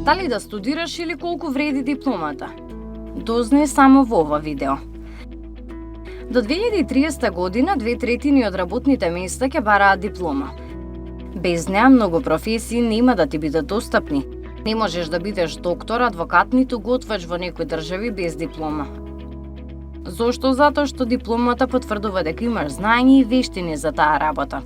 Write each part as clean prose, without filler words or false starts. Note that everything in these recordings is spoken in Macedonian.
Дали да студираш или колку вреди дипломата? Дознай само во ова видео. До 2030 година 2/3 од работните места ќе бараат диплома. Без неа многу професии нема да ти бидат достапни. Не можеш да бидеш доктор, адвокат, ниту готвач во некои држави без диплома. Зошто? Затоа што дипломата потврдува дека имаш знаење и вештини за таа работа.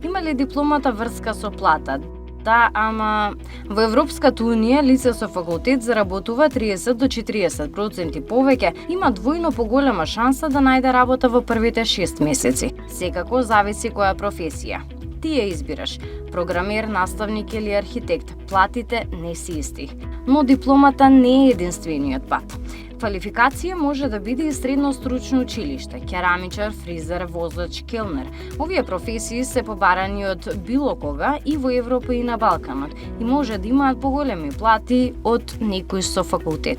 Има ли дипломата врска со плата? Да, ама во Европската унија лице со факултет заработува 30 до 40% повеќе, има двојно поголема шанса да најде работа во првите 6 месеци. Секако зависи која професија. Ти ја избираш, програмер, наставник или архитект, платите не се исти. Но дипломата не е единствениот пат. Квалификација може да биде и средно стручно училиште, керамичар, фризер, возач, келнер. Овие професии се побарани од било кога и во Европа и на Балканот и може да имаат поголеми плати од некој со факултет.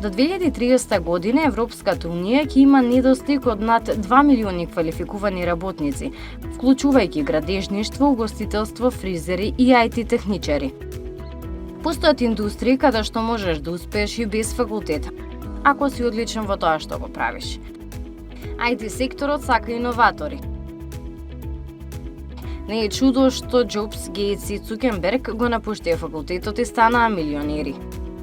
До 2030 година Европската унија ќе има недостиг од над 2 милиони квалификувани работници, вклучувајќи градежништво, угостителство, фризери и IT техничари. Постојат индустрии каде што можеш да успееш и без факултет, ако си одличен во тоа што го правиш. IT секторот сака иноватори. Не е чудо што Джобс, Гейтс и Цукерберг го напуштија факултетот и станаа милионери.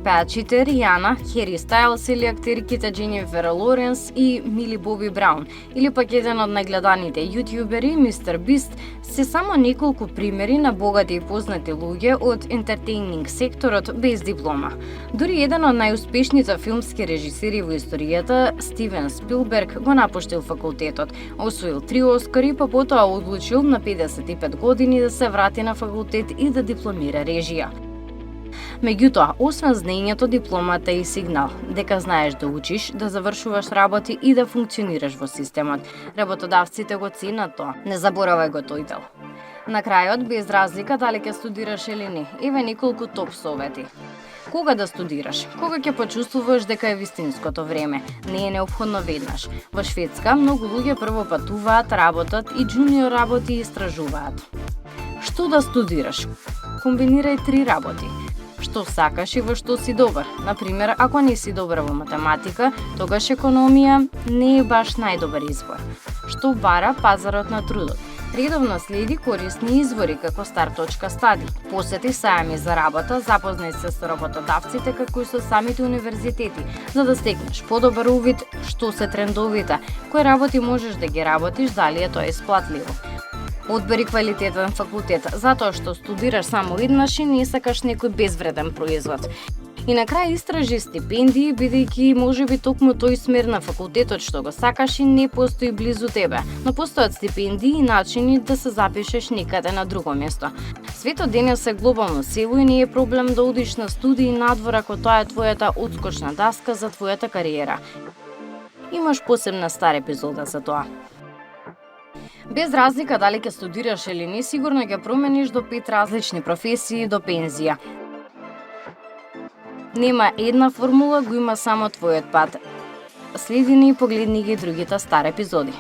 Пеачите Ријана, Хери Стајлс или актерките Дженифер Лоренс и Мили Боби Браун, или пак еден од најгледаните јутјубери Мистер Бист, се само неколку примери на богати и познати луѓе од ентертејнинг секторот без диплома. Дури еден од најуспешните филмски режисери во историјата, Стивен Спилберг, го напуштил факултетот, освоил 3 Оскари, па потоа одлучил на 55 години да се врати на факултет и да дипломира режија. Меѓутоа, освен знаењето, дипломата е и сигнал дека знаеш да учиш, да завршуваш работи и да функционираш во системот. Работодавците го ценат тоа. Не заборавај го тој дел. На крајот, без разлика дали ќе студираш или не, еве неколку топ совети. Кога да студираш? Кога ќе почувствуваш дека е вистинското време? Не е неопходно веднаш. Во Шведска многу луѓе прво патуваат, работат и джуниор работи истражуваат. Што да студираш? Комбинирај 3 работи. Што сакаш и во што си добар. Например, ако не си добар во математика, тогаш економија не е баш најдобар избор. Што бара пазарот на трудот? Редовно следи корисни извори како Start.study. Посети сајами за работа, запознај се со работодавците како и со самите универзитети, за да стекнеш подобар увид што се трендовите, кои работи можеш да ги работиш, дали е тоа исплатливо. Одбери квалитетен факултет, затоа што студираш само еднаш и не сакаш некој безвреден производ. И на крај истражи стипендии, бидејќи можеби токму тој смер на факултетот што го сакаш и не постои близу тебе, но постојат стипендии и начини да се запишеш некаде на друго место. Светот денес е глобално село и не е проблем да одиш на студии надвор ако тоа е твојата одскочна даска за твојата кариера. Имаш посебна стар епизода за тоа. Без разлика дали ќе студираш или не, сигурно ќе промениш до 5 различни професии до пензија. Нема една формула, го има само твојот пат. Следи ни и погледни ги другите стари епизоди.